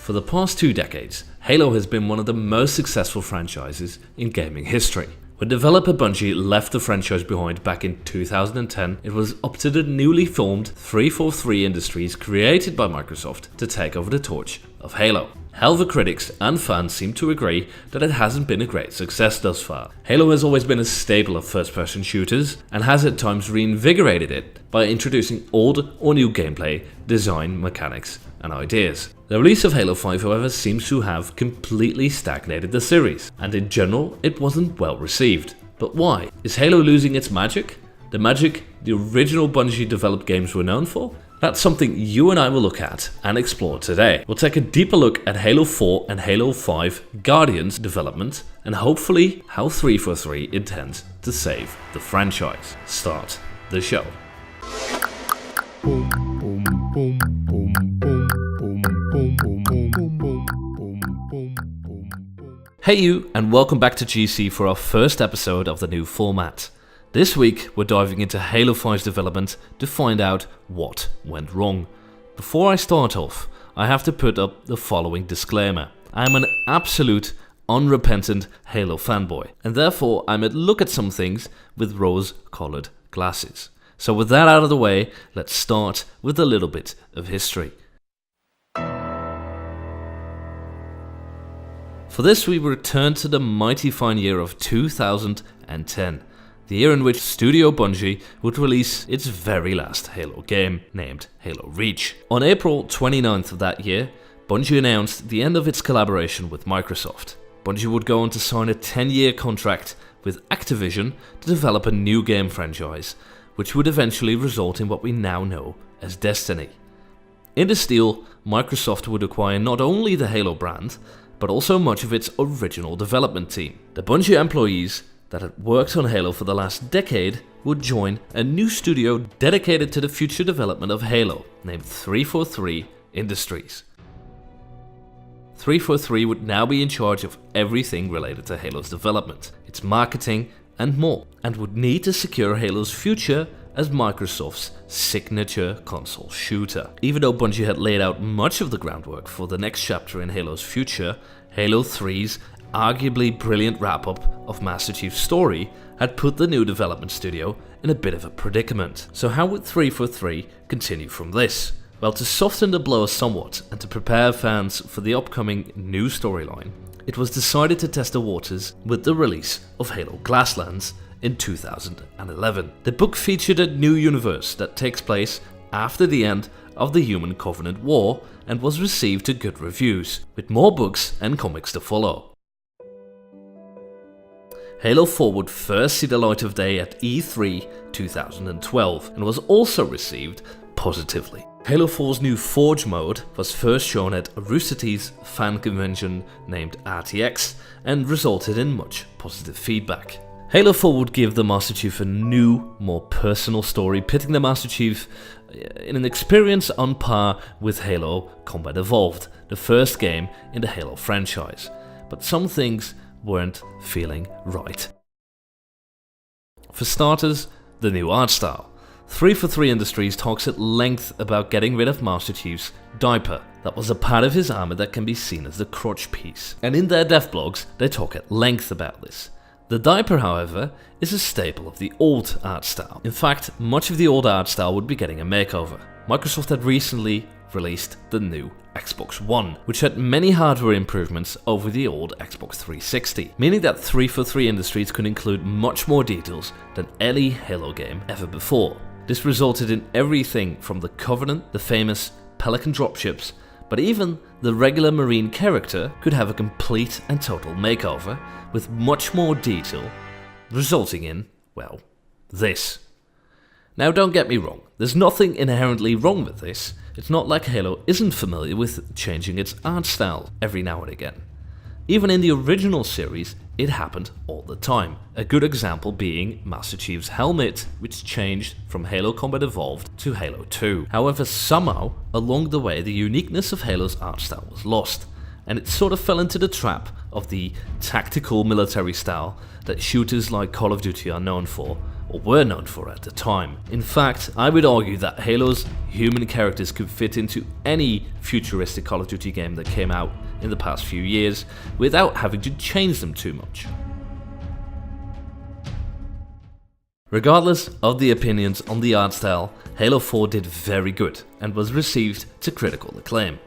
For the past 2 decades, Halo has been one of the most successful franchises in gaming history. When developer Bungie left the franchise behind back in 2010, it was up to the newly formed 343 Industries created by Microsoft to take over the torch of Halo. However, critics and fans seem to agree that it hasn't been a great success thus far. Halo has always been a staple of first-person shooters and has at times reinvigorated it by introducing old or new gameplay, design, mechanics and ideas. The release of Halo 5, however, seems to have completely stagnated the series, and in general it wasn't well received. But why? Is Halo losing its magic? The magic the original Bungie developed games were known for? That's something you and I will look at and explore today. We'll take a deeper look at Halo 4 and Halo 5 Guardians development and hopefully how 343 intends to save the franchise. Start the show. Hey you, and welcome back to GC for our first episode of the new format. This week, we're diving into Halo 5's development to find out what went wrong. Before I start off, I have to put up the following disclaimer. I'm an absolute, unrepentant Halo fanboy, and therefore I might look at some things with rose-colored glasses. So with that out of the way, let's start with a little bit of history. For this, we return to the mighty fine year of 2010. The year in which Studio Bungie would release its very last Halo game, named Halo Reach. On April 29th of that year, Bungie announced the end of its collaboration with Microsoft. Bungie would go on to sign a 10-year contract with Activision to develop a new game franchise, which would eventually result in what we now know as Destiny. In this deal, Microsoft would acquire not only the Halo brand, but also much of its original development team. The Bungie employees that had worked on Halo for the last decade would join a new studio dedicated to the future development of Halo, named 343 Industries. 343 would now be in charge of everything related to Halo's development, its marketing and more, and would need to secure Halo's future as Microsoft's signature console shooter. Even though Bungie had laid out much of the groundwork for the next chapter in Halo's future, Halo 3's arguably brilliant wrap-up of Master Chief's story had put the new development studio in a bit of a predicament. So how would 343 continue from this? Well, to soften the blow somewhat and to prepare fans for the upcoming new storyline, it was decided to test the waters with the release of Halo Glasslands in 2011. The book featured a new universe that takes place after the end of the Human Covenant War and was received to good reviews, with more books and comics to follow. Halo 4 would first see the light of day at E3 2012 and was also received positively. Halo 4's new Forge mode was first shown at Rooster Teeth's fan convention named RTX and resulted in much positive feedback. Halo 4 would give the Master Chief a new, more personal story, pitting the Master Chief in an experience on par with Halo Combat Evolved, the first game in the Halo franchise. But some things weren't feeling right. For starters, the new art style. 343 Industries talks at length about getting rid of Master Chief's diaper. That was a part of his armor that can be seen as the crotch piece. And in their dev blogs, they talk at length about this. The diaper, however, is a staple of the old art style. In fact, much of the old art style would be getting a makeover. Microsoft had recently released the new Xbox One, which had many hardware improvements over the old Xbox 360, meaning that 343 Industries could include much more details than any Halo game ever before. This resulted in everything from the Covenant, the famous Pelican dropships, but even the regular Marine character could have a complete and total makeover with much more detail, resulting in, well, this. Now don't get me wrong, there's nothing inherently wrong with this. It's not like Halo isn't familiar with changing its art style every now and again. Even in the original series, it happened all the time. A good example being Master Chief's helmet, which changed from Halo Combat Evolved to Halo 2. However, somehow, along the way, the uniqueness of Halo's art style was lost, and it sort of fell into the trap of the tactical military style that shooters like Call of Duty are known for, or were known for at the time. In fact, I would argue that Halo's human characters could fit into any futuristic Call of Duty game that came out in the past few years without having to change them too much. Regardless of the opinions on the art style, Halo 4 did very good and was received to critical acclaim.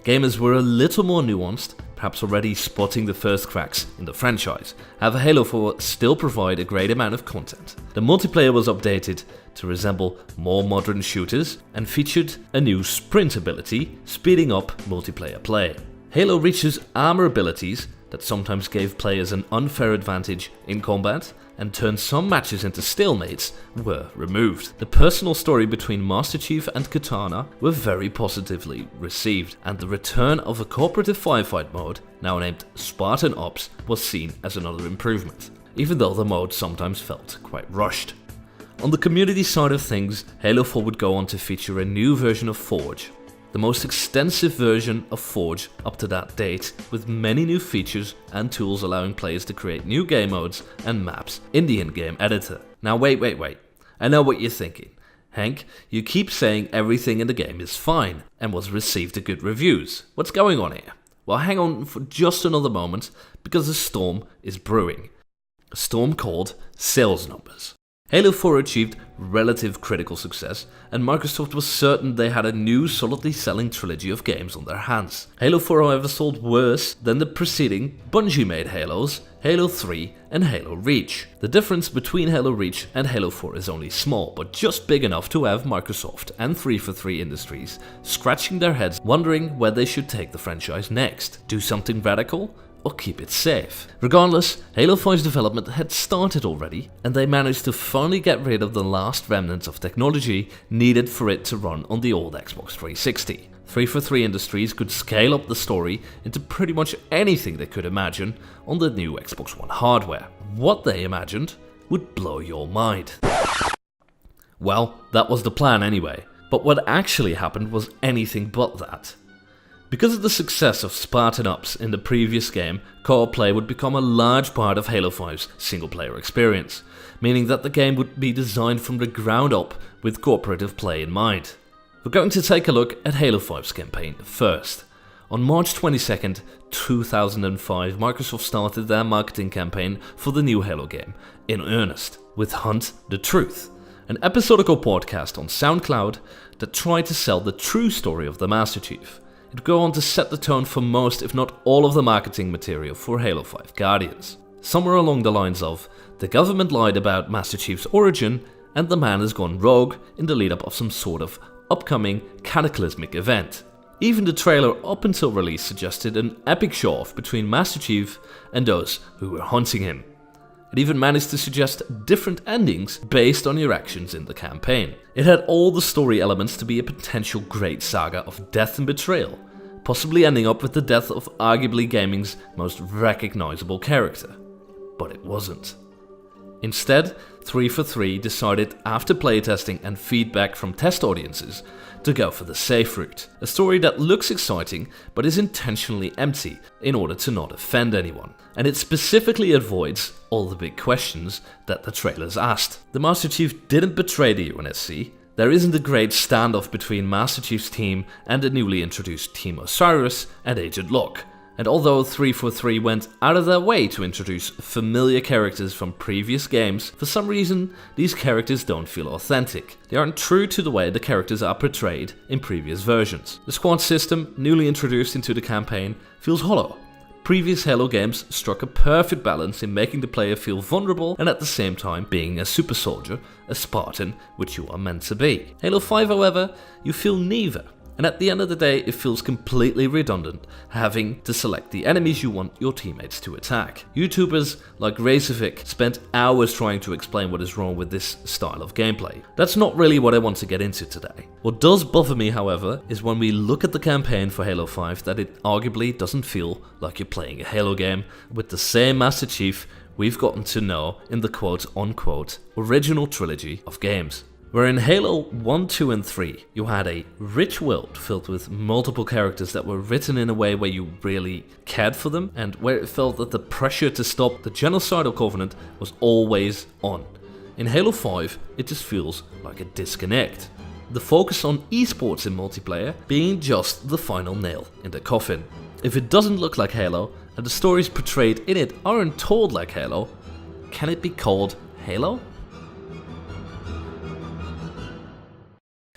Gamers were a little more nuanced, perhaps already spotting the first cracks in the franchise. However, Halo 4 still provided a great amount of content. The multiplayer was updated to resemble more modern shooters and featured a new sprint ability, speeding up multiplayer play. Halo Reach's armor abilities that sometimes gave players an unfair advantage in combat and turned some matches into stalemates were removed. The personal story between Master Chief and Katana were very positively received, and the return of a cooperative firefight mode, now named Spartan Ops, was seen as another improvement, even though the mode sometimes felt quite rushed. On the community side of things, Halo 4 would go on to feature a new version of Forge, the most extensive version of Forge up to that date, with many new features and tools allowing players to create new game modes and maps in the in-game editor. Now wait, I know what you're thinking. Henk, you keep saying everything in the game is fine and was received good reviews. What's going on here? Well, hang on for just another moment, because a storm is brewing. A storm called sales numbers. Halo 4 achieved relative critical success, and Microsoft was certain they had a new solidly selling trilogy of games on their hands. Halo 4 however sold worse than the preceding Bungie-made Halos, Halo 3 and Halo Reach. The difference between Halo Reach and Halo 4 is only small, but just big enough to have Microsoft and 343 Industries scratching their heads wondering where they should take the franchise next. Do something radical? Or keep it safe. Regardless, Halo 5's development had started already, and they managed to finally get rid of the last remnants of technology needed for it to run on the old Xbox 360. 343 Industries could scale up the story into pretty much anything they could imagine on the new Xbox One hardware. What they imagined would blow your mind. Well, that was the plan anyway, but what actually happened was anything but that. Because of the success of Spartan Ops in the previous game, co-op play would become a large part of Halo 5's single-player experience, meaning that the game would be designed from the ground up with cooperative play in mind. We're going to take a look at Halo 5's campaign first. On March 22nd, 2005, Microsoft started their marketing campaign for the new Halo game in earnest, with Hunt the Truth, an episodical podcast on SoundCloud that tried to sell the true story of the Master Chief. It would go on to set the tone for most, if not all, of the marketing material for Halo 5 Guardians. Somewhere along the lines of, the government lied about Master Chief's origin, and the man has gone rogue in the lead up of some sort of upcoming cataclysmic event. Even the trailer up until release suggested an epic show-off between Master Chief and those who were hunting him. It even managed to suggest different endings based on your actions in the campaign. It had all the story elements to be a potential great saga of death and betrayal, possibly ending up with the death of arguably gaming's most recognizable character. But it wasn't. Instead, 343 decided, after playtesting and feedback from test audiences, to go for the safe route. A story that looks exciting but is intentionally empty in order to not offend anyone. And it specifically avoids all the big questions that the trailers asked. The Master Chief didn't betray the UNSC. There isn't a great standoff between Master Chief's team and the newly introduced Team Osiris and Agent Locke. And although 343 went out of their way to introduce familiar characters from previous games, for some reason these characters don't feel authentic. They aren't true to the way the characters are portrayed in previous versions. The squad system, newly introduced into the campaign, feels hollow. Previous Halo games struck a perfect balance in making the player feel vulnerable and at the same time being a super soldier, a Spartan, which you are meant to be. Halo 5, however, you feel neither. And at the end of the day, it feels completely redundant, having to select the enemies you want your teammates to attack. YouTubers like Razorvic spent hours trying to explain what is wrong with this style of gameplay. That's not really what I want to get into today. What does bother me, however, is when we look at the campaign for Halo 5 that it arguably doesn't feel like you're playing a Halo game with the same Master Chief we've gotten to know in the quote-unquote original trilogy of games. Where in Halo 1, 2 and 3, you had a rich world filled with multiple characters that were written in a way where you really cared for them, and where it felt that the pressure to stop the genocidal covenant was always on. in Halo 5 it just feels like a disconnect. The focus on esports in multiplayer being just the final nail in the coffin. If it doesn't look like Halo and the stories portrayed in it aren't told like Halo, can it be called Halo?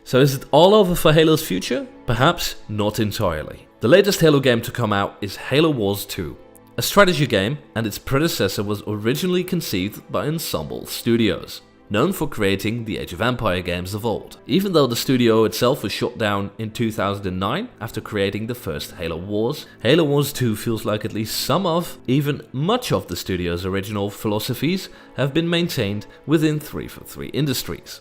So is it all over for Halo's future? Perhaps not entirely. The latest Halo game to come out is Halo Wars 2, a strategy game, and its predecessor was originally conceived by Ensemble Studios, known for creating the Age of Empire games of old. Even though the studio itself was shut down in 2009 after creating the first Halo Wars 2 feels like at least some of, even much of the studio's original philosophies have been maintained within 343 Industries.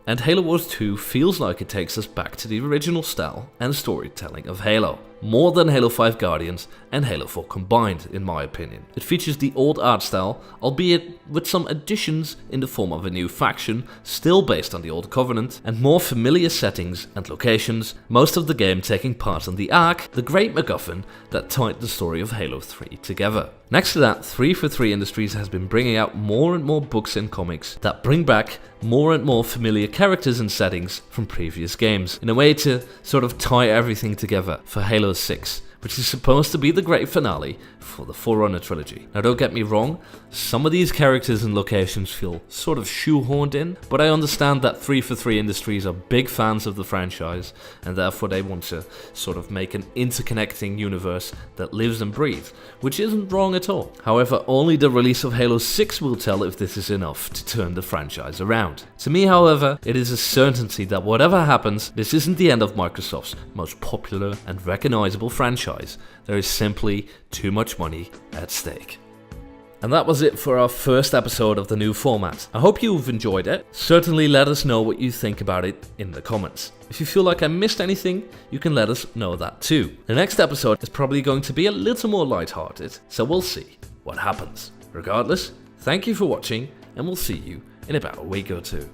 And Halo Wars 2 feels like it takes us back to the original style and storytelling of Halo, more than Halo 5 Guardians and Halo 4 combined, in my opinion. It features the old art style, albeit with some additions in the form of a new faction, still based on the old Covenant, and more familiar settings and locations, most of the game taking part on the Ark, the great MacGuffin that tied the story of Halo 3 together. Next to that, 343 Industries has been bringing out more and more books and comics that bring back more and more familiar characters and settings from previous games, in a way to sort of tie everything together for Halo 6, which is supposed to be the great finale for the Forerunner trilogy. Now don't get me wrong, some of these characters and locations feel sort of shoehorned in, but I understand that 343 Industries are big fans of the franchise, and therefore they want to sort of make an interconnecting universe that lives and breathes, which isn't wrong at all. However, only the release of Halo 6 will tell if this is enough to turn the franchise around. To me, however, it is a certainty that whatever happens, this isn't the end of Microsoft's most popular and recognizable franchise. There is simply too much money at stake. And that was it for our first episode of the new format. I hope you've enjoyed it. Certainly let us know what you think about it in the comments. If you feel like I missed anything, you can let us know that too. The next episode is probably going to be a little more lighthearted, so we'll see what happens. Regardless, thank you for watching, and we'll see you in about a week or two.